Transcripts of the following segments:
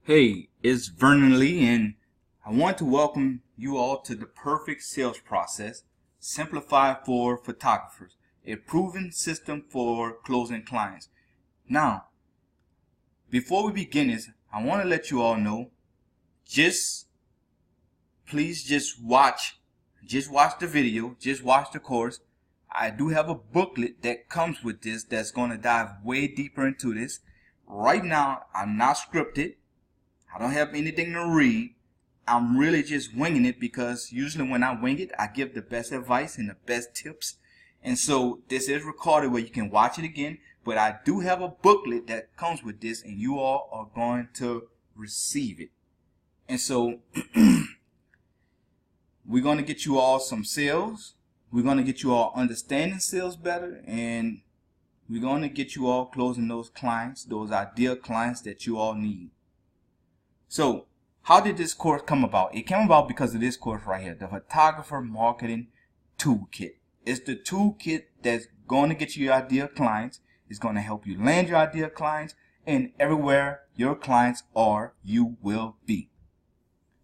Hey, it's Vernon Lee, and I want to welcome you all to the Perfect Sales Process, simplified for photographers, a proven system for closing clients. Now, before we begin this, I want to let you all know, please just watch the video, just watch the course. I do have a booklet that comes with this that's going to dive way deeper into this. Right now, I'm not scripted. I don't have anything to read. I'm really just winging it because usually when I wing it, I give the best advice and the best tips. And so this is recorded where you can watch it again. But I do have a booklet that comes with this and you all are going to receive it. And so we're going to get you all some sales. We're going to get you all understanding sales better. And we're going to get you all closing those clients, those ideal clients that you all need. So, how did this course come about? It came about because of this course right here, the Photographer Marketing Toolkit. It's the toolkit that's going to get you your ideal clients. It's going to help you land your ideal clients, and everywhere your clients are, you will be.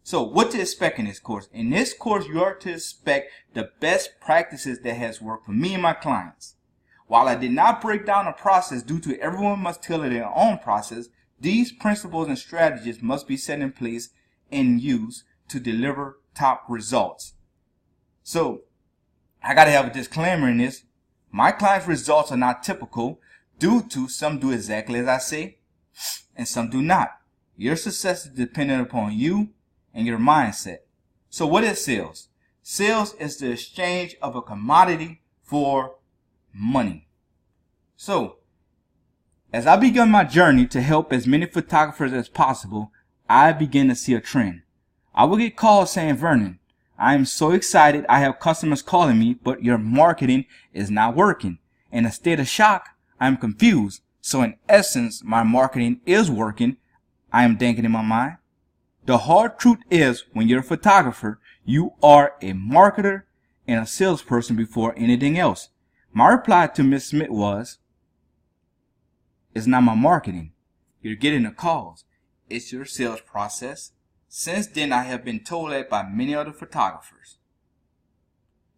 So, what to expect in this course? In this course, you are to expect the best practices that has worked for me and my clients. While I did not break down a process due to everyone must tailor their own process, these principles and strategies must be set in place and used to deliver top results. So, I got to have a disclaimer in this. My clients' results are not typical due to some do exactly as I say and some do not. Your success is dependent upon you and your mindset. So what is sales? Sales is the exchange of a commodity for money. So, as I began my journey to help as many photographers as possible, I began to see a trend. I would get calls saying, Vernon, I am so excited I have customers calling me, but your marketing is not working. In a state of shock, I am confused. So in essence, my marketing is working. I am thinking in my mind. The hard truth is, when you're a photographer, you are a marketer and a salesperson before anything else. My reply to Ms. Smith was, it's not my marketing. You're getting the calls. It's your sales process. Since then, I have been told that by many other photographers.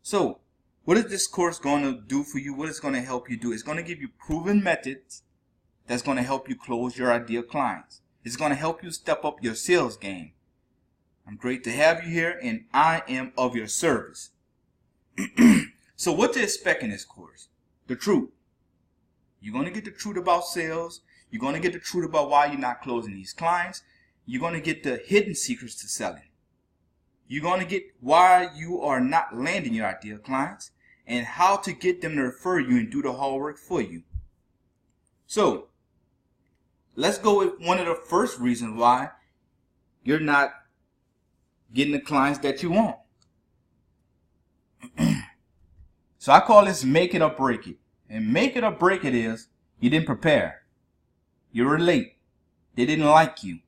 So, what is this course going to do for you? What is going to help you do? It's going to give you proven methods that's going to help you close your ideal clients. It's going to help you step up your sales game. I'm great to have you here, and I am of your service. So, what to expect in this course? The truth. You're going to get the truth about sales. You're going to get the truth about why you're not closing these clients. You're going to get the hidden secrets to selling. You're going to get why you are not landing your ideal clients and how to get them to refer you and do the hard work for you. So, let's go with one of the first reasons why you're not getting the clients that you want. So I call this make it or break it. And make it or break it is, you didn't prepare. You were late. They didn't like you.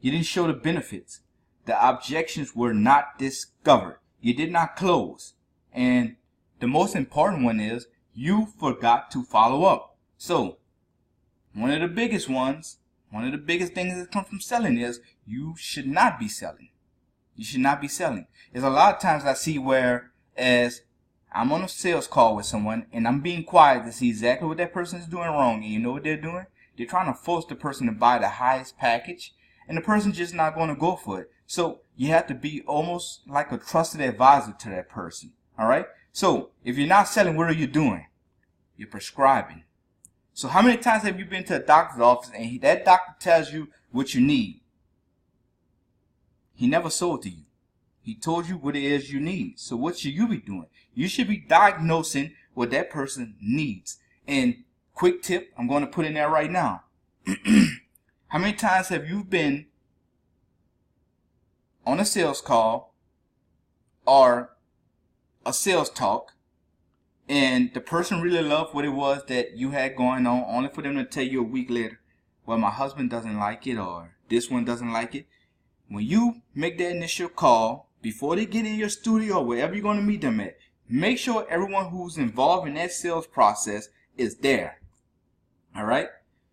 You didn't show the benefits. The objections were not discovered. You did not close. And the most important one is, you forgot to follow up. So, one of the biggest things that come from selling is, you should not be selling. You should not be selling. There's a lot of times I see where, as I'm on a sales call with someone and I'm being quiet to see exactly what that person is doing wrong. And you know what they're doing? They're trying to force the person to buy the highest package, and the person's just not going to go for it. So you have to be almost like a trusted advisor to that person. All right? So if you're not selling, what are you doing? You're prescribing. So how many times have you been to a doctor's office and that doctor tells you what you need? He never sold to you. He told you what it is you need. So what should you be doing? You should be diagnosing what that person needs. And quick tip, I'm going to put in there right now. How many times have you been on a sales call or a sales talk and the person really loved what it was that you had going on, only for them to tell you a week later, well, my husband doesn't like it, or this one doesn't like it? When you make that initial call, before they get in your studio or wherever you're going to meet them at, make sure everyone who's involved in that sales process is there. All right?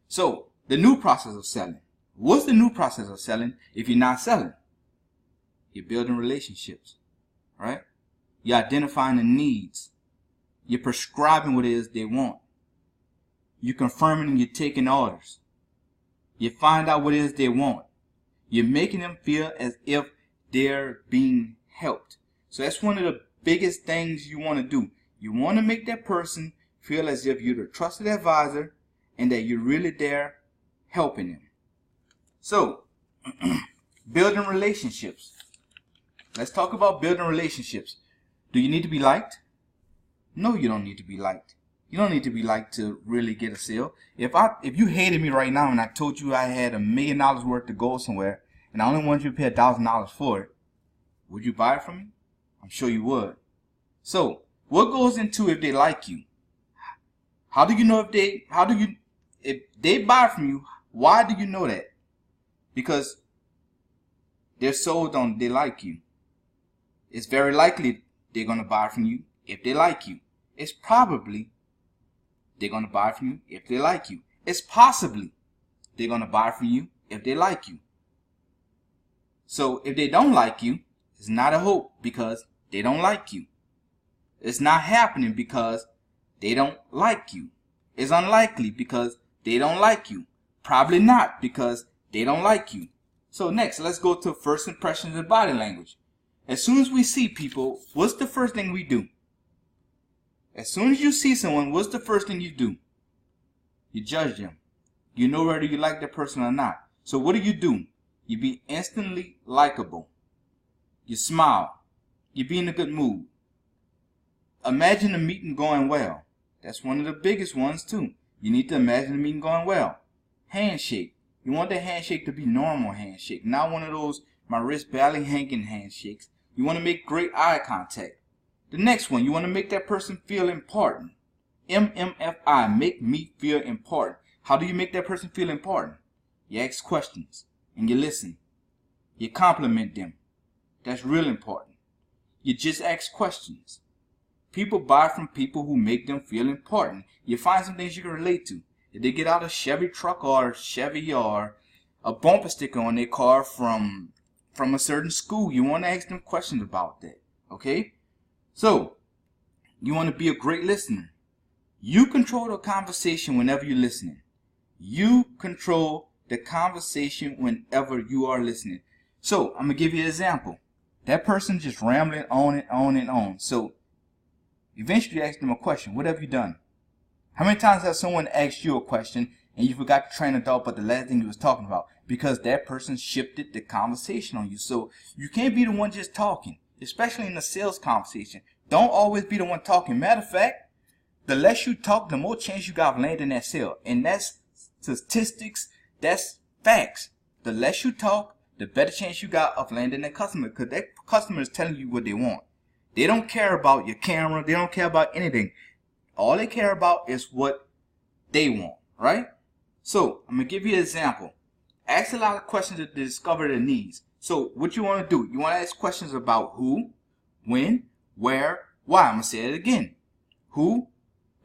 So, the new process of selling. What's the new process of selling if you're not selling? You're building relationships, right? You're identifying the needs. You're prescribing what it is they want. You're confirming and you're taking orders. You find out what it is they want. You're making them feel as if they're being helped. So that's one of the biggest things you want to do. You want to make that person feel as if you're the trusted advisor and that you're really there helping them. So, building relationships. Let's talk about building relationships. Do you need to be liked? No, you don't need to be liked. You don't need to be liked to really get a sale. If you hated me right now and I told you I had $1 million worth to go somewhere and I only wanted you to pay $1,000 for it, would you buy it from me? I'm sure you would. So, what goes into if they like you? How do you know if they buy from you? Why do you know that? Because they're sold on they like you. It's very likely they're going to buy from you if they like you. It's probably they're going to buy from you if they like you. It's possibly they're going to buy from you if they like you. So if they don't like you, it's not a hope because they don't like you. It's not happening because they don't like you. It's unlikely because they don't like you. Probably not because they don't like you. So next, let's go to first impressions of body language. As soon as we see people, what's the first thing we do? As soon as you see someone, what's the first thing you do? You judge them. You know whether you like that person or not. So what do? You be instantly likable. You smile. You be in a good mood. Imagine the meeting going well. That's one of the biggest ones too. You need to imagine the meeting going well. Handshake. You want the handshake to be normal handshake, not one of those my wrist barely hanging handshakes. You want to make great eye contact. The next one, you want to make that person feel important. MMFI, make me feel important. How do you make that person feel important? You ask questions and you listen. You compliment them. That's real important. You just ask questions. People buy from people who make them feel important. You find some things you can relate to. If they get out a Chevy truck or Chevy or a bumper sticker on their car from a certain school, you want to ask them questions about that. Okay? So, you want to be a great listener. You control the conversation whenever you're listening. You control the conversation whenever you are listening. So, I'm going to give you an example. That person just rambling on and on and on. So, eventually you ask them a question. What have you done? How many times has someone asked you a question and you forgot to train a thought about the last thing you was talking about? Because that person shifted the conversation on you. So, you can't be the one just talking. Especially in a sales conversation. Don't always be the one talking. Matter of fact, the less you talk, the more chance you got of landing that sale. And that's statistics. That's facts. The less you talk, the better chance you got of landing that customer. Because that customer is telling you what they want. They don't care about your camera. They don't care about anything. All they care about is what they want. Right? So, I'm going to give you an example. Ask a lot of questions to discover their needs. So what you want to do, you want to ask questions about who, when, where, why. I'm going to say it again. Who,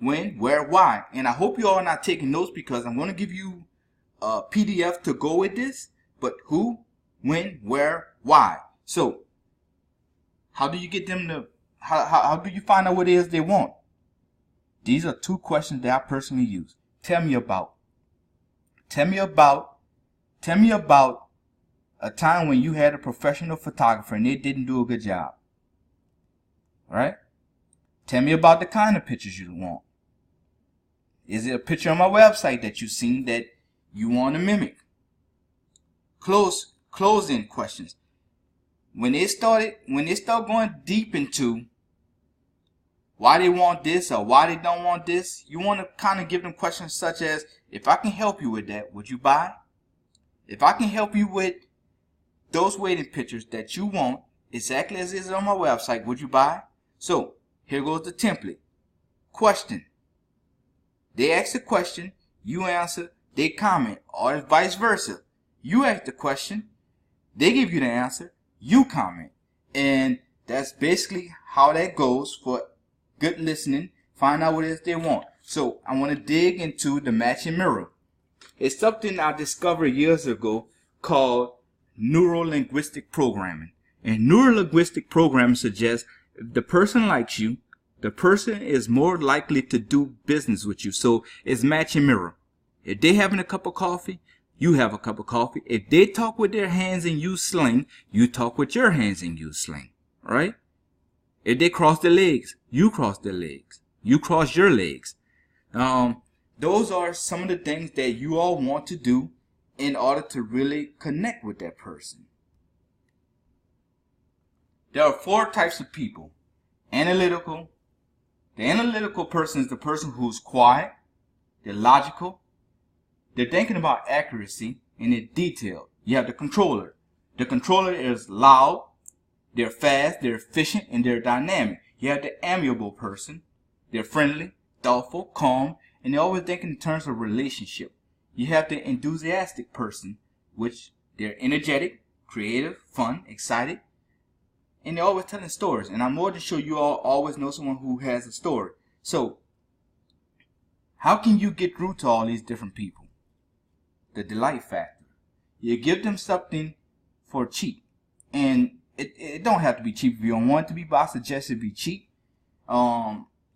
when, where, why. And I hope you all are not taking notes because I'm going to give you a PDF to go with this. But who, when, where, why. So how do you get them to, how do you find out what it is they want? These are 2 questions that I personally use. Tell me about a time when you had a professional photographer and they didn't do a good job. Right? Tell me about the kind of pictures you want. Is it a picture on my website that you've seen that you want to mimic? Closing questions. When they start going deep into why they want this or why they don't want this, you want to kind of give them questions such as, if I can help you with that, would you buy? If I can help you with those wedding pictures that you want, exactly as it is on my website, would you buy? So, here goes the template. Question. They ask the question, you answer, they comment, or vice versa. You ask the question, they give you the answer, you comment. And that's basically how that goes for good listening. Find out what it is they want. So, I want to dig into the matching mirror. It's something I discovered years ago called neuro-linguistic programming. And neuro-linguistic programming suggests if the person likes you, the person is more likely to do business with you. So it's match and mirror. If they having a cup of coffee, you have a cup of coffee. If they talk with their hands and use slang, you talk with your hands and use slang. Right? If they cross their legs, you cross their legs. You cross your legs. Those are some of the things that you all want to do in order to really connect with that person. There are 4 types of people. Analytical. The analytical person is the person who's quiet. They're logical. They're thinking about accuracy and they're detailed. You have the controller. The controller is loud. They're fast. They're efficient and they're dynamic. You have the amiable person. They're friendly, thoughtful, calm, and they're always thinking in terms of relationship. You have the enthusiastic person, which they're energetic, creative, fun, excited, and they're always telling stories. And I'm more than sure you all always know someone who has a story. So, how can you get through to all these different people? The delight factor. You give them something for cheap. And it don't have to be cheap if you don't want it to be, but I suggest it be cheap.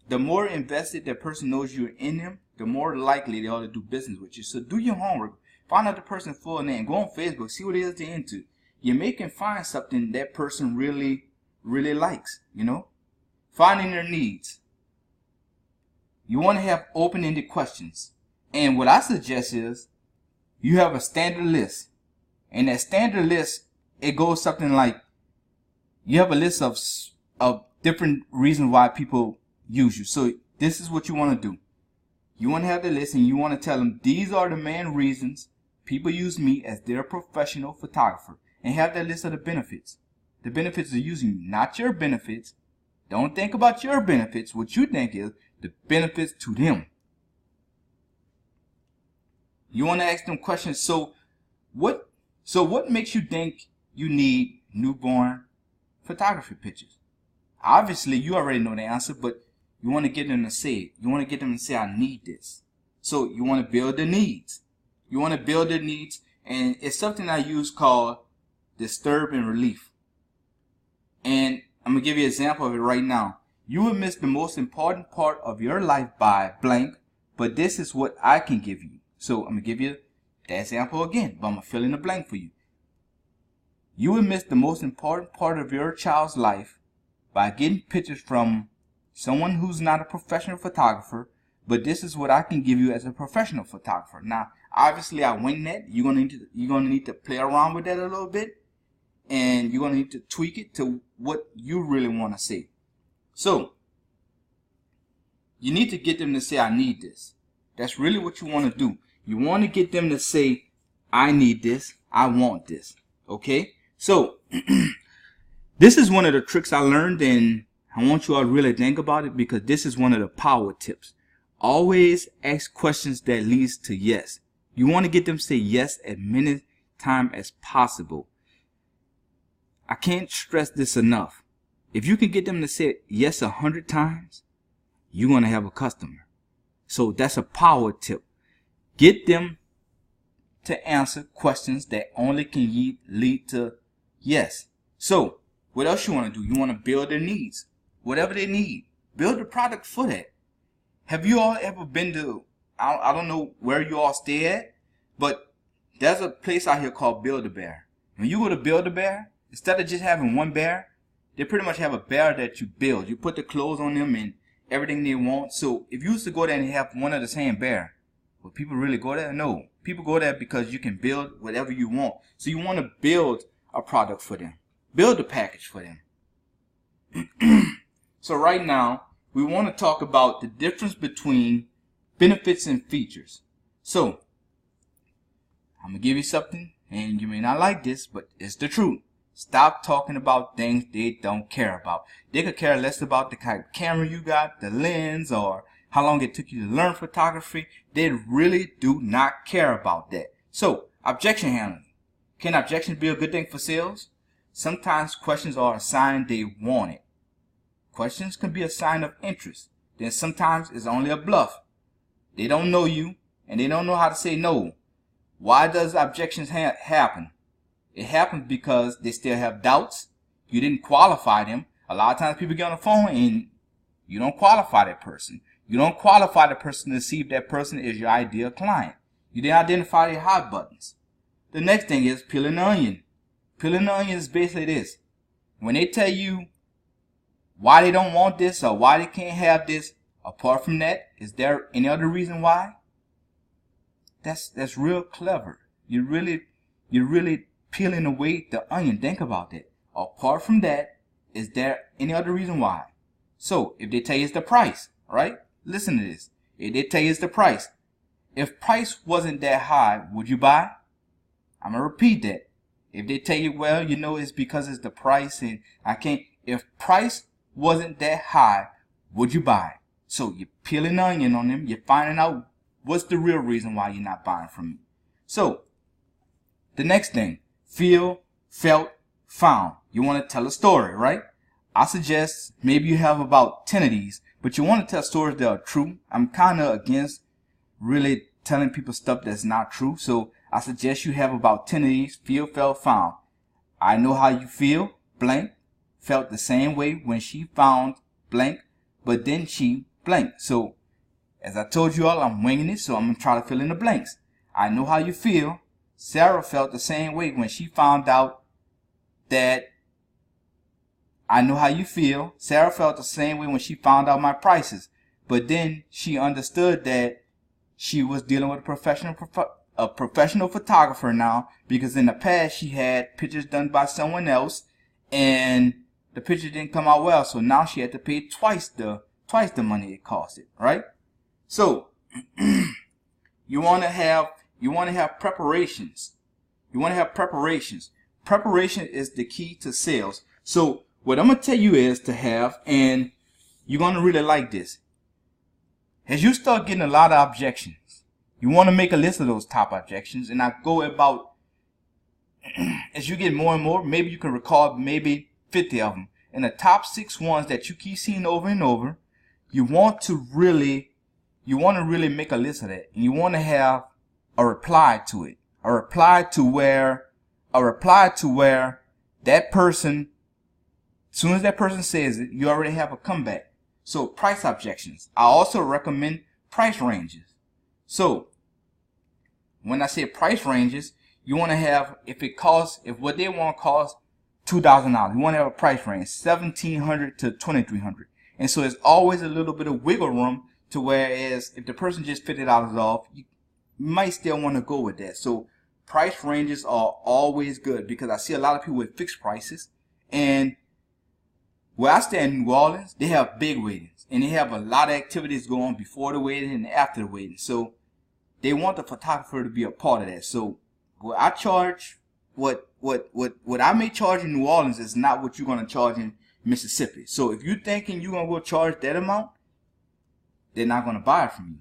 The more invested that person knows you're in them, the more likely they ought to do business with you. So do your homework. Find out the person's full name. Go on Facebook. See what it is they're into. You may can find something that person really likes, you know. Finding their needs. You want to have open-ended questions. And what I suggest is you have a standard list. And that standard list, it goes something like you have a list of different reasons why people use you. So this is what you want to do. You want to have the list and you want to tell them these are the main reasons people use me as their professional photographer. And have that list of the benefits. The benefits of using you, not your benefits. Don't think about your benefits. What you think is the benefits to them. You want to ask them questions. So what makes you think you need newborn photography pictures? Obviously, you already know the answer, but you want to get them to say it. You want to get them to say, I need this. So you want to build their needs. You want to build their needs. And it's something I use called disturb and relief. And I'm going to give you an example of it right now. You will miss the most important part of your life by blank, but this is what I can give you. So I'm going to give you that example again, but I'm going to fill in the blank for you. You will miss the most important part of your child's life by getting pictures from someone who's not a professional photographer, but this is what I can give you as a professional photographer. Now, obviously, I wing that. You're gonna need to play around with that a little bit, and you're gonna need to tweak it to what you really want to say. So, you need to get them to say, I need this. That's really what you want to do. You want to get them to say, I need this, I want this. Okay? So, this is one of the tricks I learned, and I want you all to really think about it because this is one of the power tips. Always ask questions that leads to yes. You want to get them to say yes as many times as possible. I can't stress this enough. If you can get them to say yes 100 times, you're going to have a customer. So that's a power tip. Get them to answer questions that only can lead to yes. So what else you want to do? You want to build their needs. Whatever they need. Build a product for that. Have you all ever been to, I don't know where you all stay at, but there's a place out here called Build-A-Bear. When you go to Build-A-Bear, instead of just having one bear, they pretty much have a bear that you build. You put the clothes on them and everything they want. So if you used to go there and have one of the same bear, would people really go there? No. People go there because you can build whatever you want. So you want to build a product for them. Build a package for them. So right now, we want to talk about the difference between benefits and features. So, I'm going to give you something, and you may not like this, but it's the truth. Stop talking about things they don't care about. They could care less about the kind of camera you got, the lens, or how long it took you to learn photography. They really do not care about that. So, objection handling. Can objections be a good thing for sales? Sometimes questions are a sign they want it. Questions can be a sign of interest. Then sometimes it's only a bluff. They don't know you, and they don't know how to say no. Why does objections happen? It happens because they still have doubts. You didn't qualify them. A lot of times people get on the phone and you don't qualify that person. You don't qualify the person to see if that person is your ideal client. You didn't identify their hot buttons. The next thing is peeling the onion. Peeling the onion is basically this. When they tell you why they don't want this or why they can't have this, apart from that, is there any other reason why? That's real clever. You're really peeling away the onion. Think about that. Apart from that, is there any other reason why? So if they tell you it's the price, right? Listen to this. If they tell you it's the price, if price wasn't that high, would you buy? I'm gonna repeat that. If they tell you, well, you know, it's because it's the price and I can't. If price wasn't that high, would you buy? So you're peeling the onion on them. You're finding out what's the real reason why you're not buying from me. So the next thing, feel, felt, found. You want to tell a story, right? I suggest maybe you have about 10 of these, but you want to tell stories that are true. I'm kind of against really telling people stuff that's not true. So I suggest you have about 10 of these. Feel, felt, found. I know how you feel. Blank felt the same way when she found blank, but then she blank. So as I told you all, I'm winging it, so I'm going to try to fill in the blanks. I know how you feel. Sarah felt the same way when she found out that I know how you feel. Sarah felt the same way when she found out my prices. But then she understood that she was dealing with a professional photographer now, because in the past she had pictures done by someone else and the picture didn't come out well. So now she had to pay twice the money it costed, right? So you want to have preparations. You want to have preparations. Preparation is the key to sales. So what I'm going to tell you is to have, and you're going to really like this. As you start getting a lot of objections, you want to make a list of those top objections, and I go about, as you get more and more, maybe you can recall maybe 50 of them. And the top 6 ones that you keep seeing over and over, you want to really make a list of that. And you want to have a reply to it. A reply to where that person, as soon as that person says it, you already have a comeback. So price objections. I also recommend price ranges. So when I say price ranges, you want to have, if what they want costs $2,000, you want to have a price range $1,700 to $2,300. And so there's always a little bit of wiggle room to whereas if the person just $50 off, you might still want to go with that. So price ranges are always good because I see a lot of people with fixed prices, and where I stay in New Orleans, they have big weddings and they have a lot of activities going on before the wedding and after the wedding. So they want the photographer to be a part of that. So what I charge, what I may charge in New Orleans is not what you're going to charge in Mississippi. So if you're thinking you're going to go charge that amount, they're not going to buy it from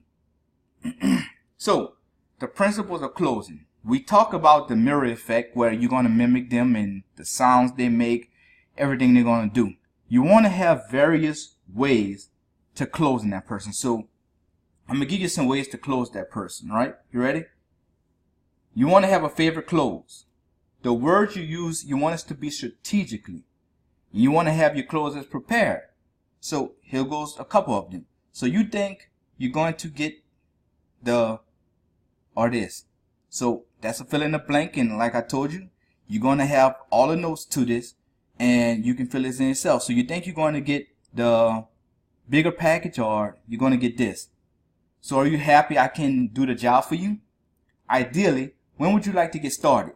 you. So the principles of closing. We talk about the mirror effect where you're going to mimic them and the sounds they make, everything they're going to do. You want to have various ways to closing that person. So I'm going to give you some ways to close that person, right? You ready? You want to have a favorite close. The words you use, you want us to be strategically. You want to have your closes prepared. So here goes a couple of them. So you think you're going to get the or this. So that's a fill in the blank, and like I told you, you're going to have all the notes to this and you can fill this in yourself. So you think you're going to get the bigger package or you're going to get this. So are you happy I can do the job for you? Ideally, when would you like to get started?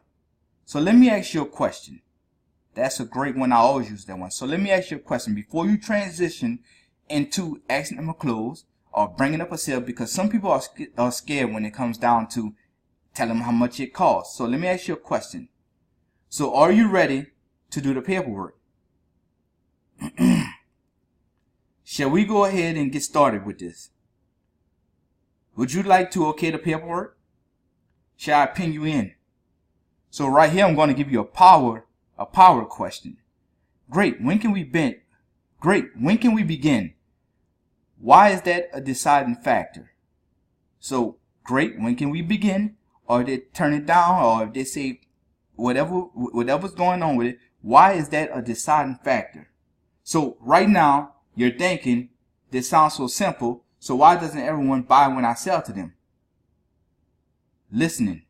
So let me ask you a question. That's a great one. I always use that one. So let me ask you a question before you transition into asking them a close or bringing up a sale, because some people are scared when it comes down to tell them how much it costs. So let me ask you a question. So are you ready to do the paperwork? Shall we go ahead and get started with this? Would you like to okay the paperwork? Shall I pin you in? So right here I'm going to give you a power question. Great. When can we begin? Why is that a deciding factor? So great. When can we begin? Or they turn it down, or if they say, whatever's going on with it, why is that a deciding factor? So right now, you're thinking, this sounds so simple, so why doesn't everyone buy when I sell to them? Listening.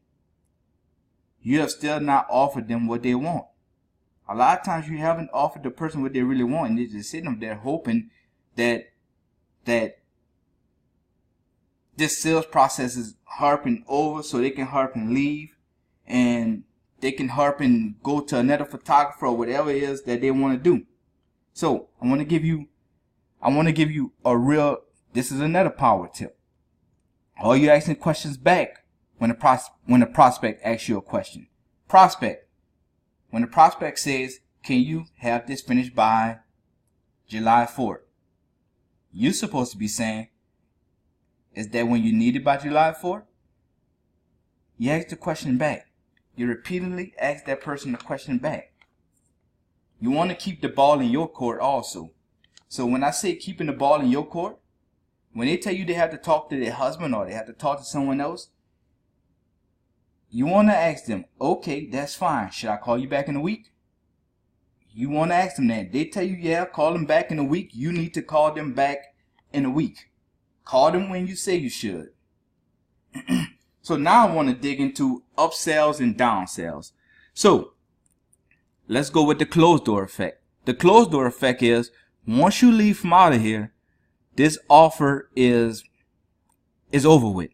You have still not offered them what they want. A lot of times you haven't offered the person what they really want, and they're just sitting up there hoping that this sales process is harping over so they can harp and leave, and they can harp and go to another photographer or whatever it is that they want to do. So I want to give you a real, this is another power tip. All you asking questions back when the prospect asks you a question. Prospect, when the prospect says, can you have this finished by July 4th? You're supposed to be saying, is that when you need it by July 4th? You ask the question back. You repeatedly ask that person the question back. You want to keep the ball in your court also. So when I say keeping the ball in your court, when they tell you they have to talk to their husband or they have to talk to someone else, you want to ask them, okay, that's fine. Should I call you back in a week? You want to ask them that. They tell you, yeah, call them back in a week. You need to call them back in a week. Call them when you say you should. So now I want to dig into upsells and downsells. So let's go with the closed door effect. The closed door effect is, once you leave from out of here, this offer is over with.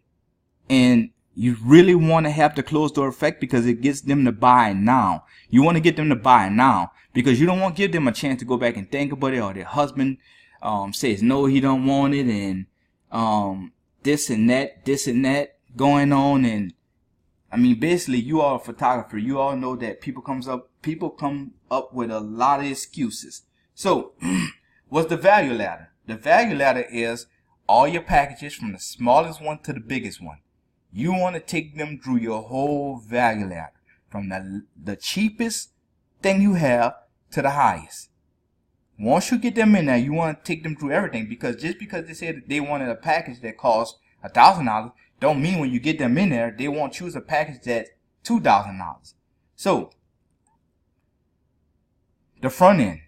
And you really want to have the closed door effect because it gets them to buy now. You want to get them to buy now because you don't want to give them a chance to go back and think about it, or their husband says no, he don't want it, and this and that going on. And I mean, basically, you are a photographer. You all know that people come up with a lot of excuses. So what's the value ladder? The value ladder is all your packages from the smallest one to the biggest one. You want to take them through your whole value ladder, from the cheapest thing you have to the highest. Once you get them in there, you want to take them through everything, because just because they said they wanted a package that costs $1,000, don't mean when you get them in there, they won't choose a package that's $2,000. So the front end,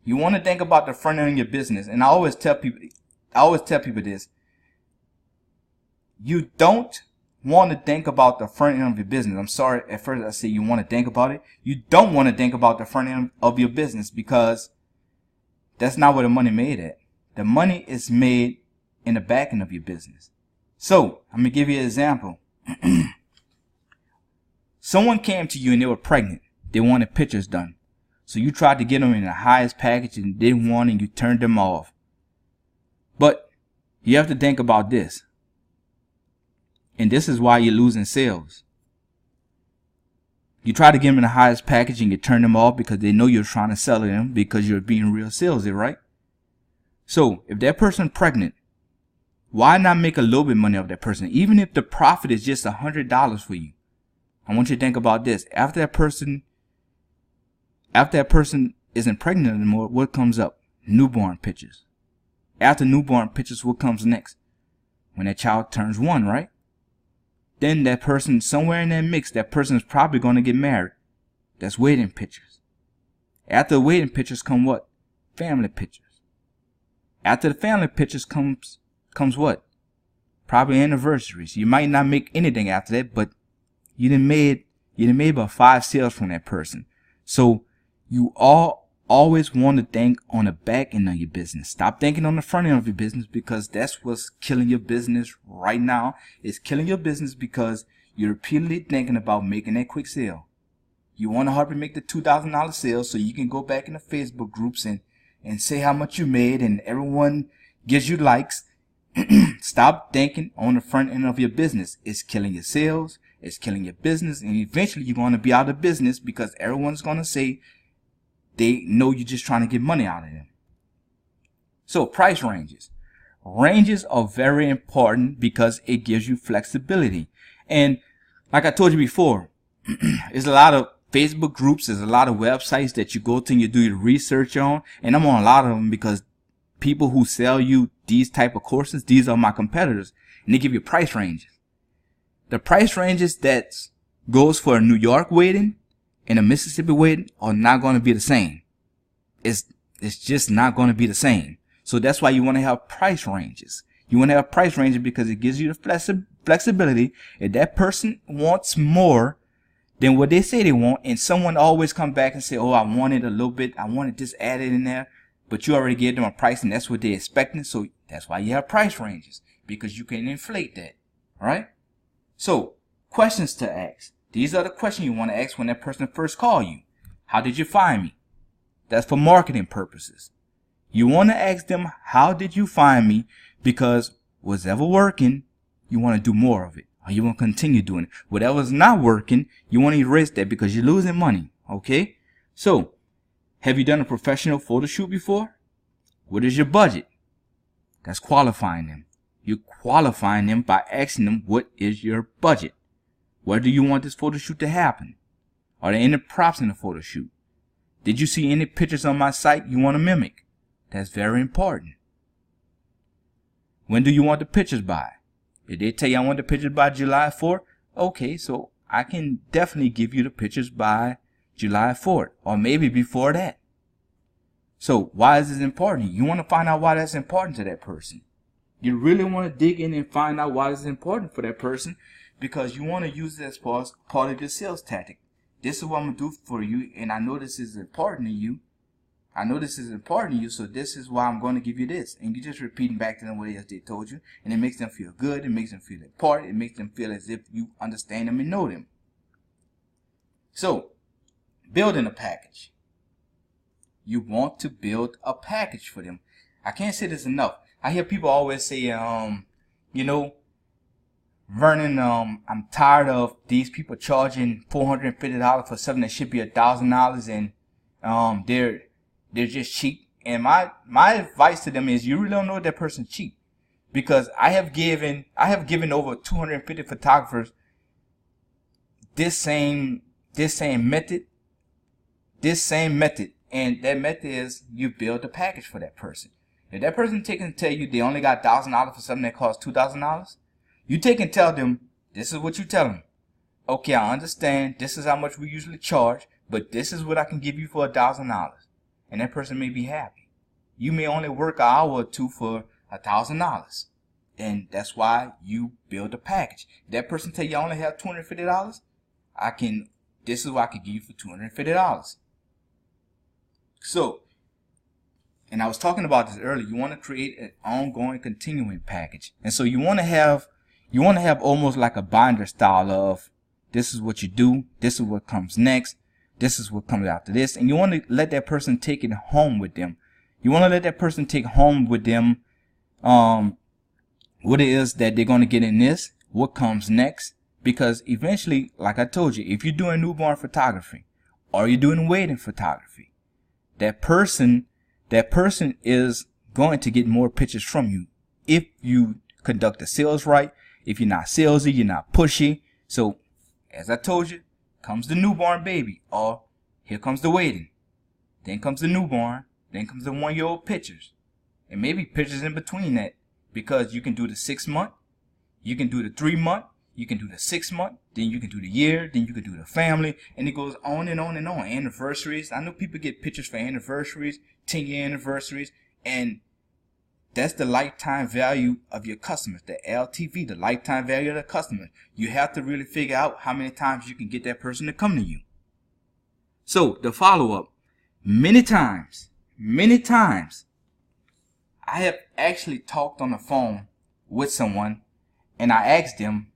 you want to think about the front end of your business. And I always tell people this. You don't want to think about the front end of your business. I'm sorry, at first I said you want to think about it. You don't want to think about the front end of your business, because that's not where the money made at. The money is made in the back end of your business. So I'm going to give you an example. Someone came to you and they were pregnant. They wanted pictures done. So you tried to get them in the highest package and didn't want it, and you turned them off. But you have to think about this. And this is why you're losing sales. You try to get them in the highest package and you turn them off because they know you're trying to sell them, because you're being real salesy, right? So if that person's pregnant, why not make a little bit of money off that person? Even if the profit is just $100 for you. I want you to think about this. After that person isn't pregnant anymore, what comes up? Newborn pictures. After newborn pictures, what comes next? When that child turns 1, right? Then that person, somewhere in that mix, that person is probably going to get married. That's wedding pictures. After the wedding pictures come what? Family pictures. After the family pictures comes what? Probably anniversaries. You might not make anything after that, but you done made about 5 sales from that person. So you always want to think on the back end of your business. Stop thinking on the front end of your business, because that's what's killing your business right now. It's killing your business because you're repeatedly thinking about making that quick sale. You want to hurry make the $2,000 sale so you can go back in the Facebook groups and say how much you made, and everyone gives you likes. Stop thinking on the front end of your business. It's killing your sales. It's killing your business. And eventually you're going to be out of business, because everyone's going to say they know you're just trying to get money out of them. So price ranges. Ranges are very important because it gives you flexibility. And like I told you before, there's a lot of Facebook groups, there's a lot of websites that you go to and you do your research on. And I'm on a lot of them because people who sell you these type of courses, these are my competitors, and they give you price ranges. The price ranges that goes for a New York wedding and a Mississippi wedding are not going to be the same. It's just not going to be the same. So that's why you want to have price ranges. You want to have price ranges because it gives you the flexibility. If that person wants more than what they say they want, and someone always come back and say, oh, I wanted a little bit, I wanted this added in there, but you already gave them a price and that's what they're expecting. So that's why you have price ranges, because you can inflate that. All right. So questions to ask. These are the questions you want to ask when that person first calls you. How did you find me? That's for marketing purposes. You want to ask them, how did you find me? Because whatever working, you want to do more of it, or you want to continue doing it. Whatever's not working, you want to erase that because you're losing money. Okay. So have you done a professional photo shoot before? What is your budget? That's qualifying them. You're qualifying them by asking them, what is your budget? Where do you want this photo shoot to happen? Are there any props in the photo shoot? Did you see any pictures on my site you want to mimic? That's very important. When do you want the pictures by? If they tell you I want the pictures by July 4th, okay, so I can definitely give you the pictures by July 4th, or maybe before that. So why is this important? You want to find out why that's important to that person. You really want to dig in and find out why it's important for that person, because you want to use it as part of your sales tactic. This is what I'm going to do for you, and I know this is important to you. So this is why I'm going to give you this. And you're just repeating back to them what else they told you, and it makes them feel good. It makes them feel important. It makes them feel as if you understand them and know them. So, building a package. You want to build a package for them. I can't say this enough. I hear people always say, you know, Vernon, I'm tired of these people charging $450 for something that should be $1,000, and they're just cheap. And my advice to them is, you really don't know that person's cheap, because I have given over 250 photographers this same method, and that method is you build a package for that person. If that person take and tell you they only got $1,000 for something that costs $2,000, you take and tell them, this is what you tell them. Okay, I understand. This is how much we usually charge, but this is what I can give you for $1,000. And that person may be happy. You may only work an hour or two for $1,000. And that's why you build a package. If that person tell you I only have $250, this is what I can give you for $250. So, and I was talking about this earlier, you want to create an ongoing continuing package. And so you want to have almost like a binder style of, this is what you do, this is what comes next, this is what comes after this. And you want to let that person take it home with them. You want to let that person take home with them what it is that they're going to get in this, what comes next. Because eventually, like I told you, if you're doing newborn photography or you're doing wedding photography, that person is going to get more pictures from you if you conduct the sales right, if you're not salesy, you're not pushy. So, as I told you, comes the newborn baby, or here comes the wedding, then comes the newborn, then comes the 1-year-old pictures, and maybe pictures in between that, because you can do the 6-month, you can do the 3-month, you can do the 6-month, then you can do the year, then you can do the family, and it goes on and on and on. Anniversaries. I know people get pictures for anniversaries, 10-year anniversaries, and that's the lifetime value of your customers, the LTV, the lifetime value of the customer. You have to really figure out how many times you can get that person to come to you. So the follow-up, many times, I have actually talked on the phone with someone, and I asked them,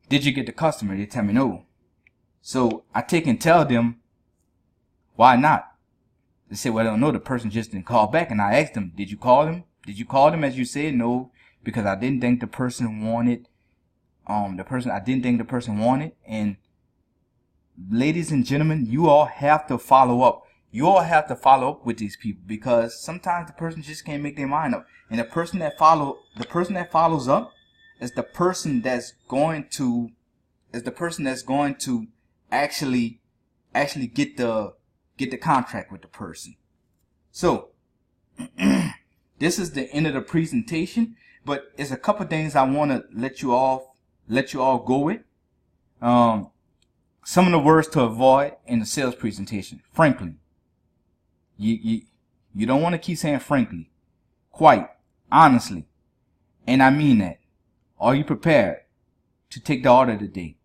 did you get the customer? They tell me no. So I take and tell them, why not? They say, well, I don't know, the person just didn't call back. And I asked them, did you call them? Did you call them as you said? No, because I didn't think the person wanted, I didn't think the person wanted. And ladies and gentlemen, you all have to follow up. You all have to follow up with these people, because sometimes the person just can't make their mind up. And the person that follows up is the person that's going to actually get the contract with the person. So this is the end of the presentation, but it's a couple things I want to let you all go with. Some of the words to avoid in the sales presentation. Frankly. You don't want to keep saying frankly. Quite. Honestly. And I mean that. Are you prepared to take the order today?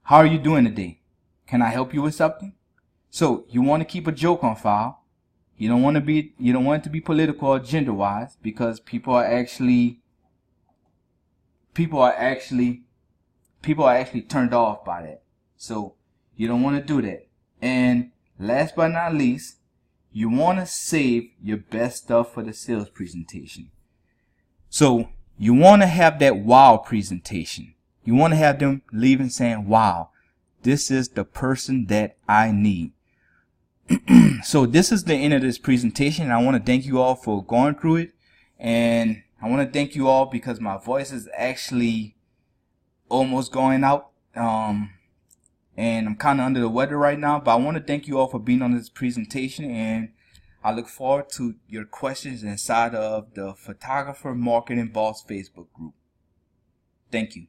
How are you doing today? Can I help you with something? So you want to keep a joke on file. You don't want it to be political or gender wise, because people are actually turned off by that. So you don't want to do that. And last but not least, you want to save your best stuff for the sales presentation. So you want to have that wow presentation. You want to have them leaving saying, wow, this is the person that I need. So this is the end of this presentation. I want to thank you all for going through it. And I want to thank you all because my voice is actually almost going out. And I'm kind of under the weather right now. But I want to thank you all for being on this presentation. And I look forward to your questions inside of the Photographer Marketing Boss Facebook group. Thank you.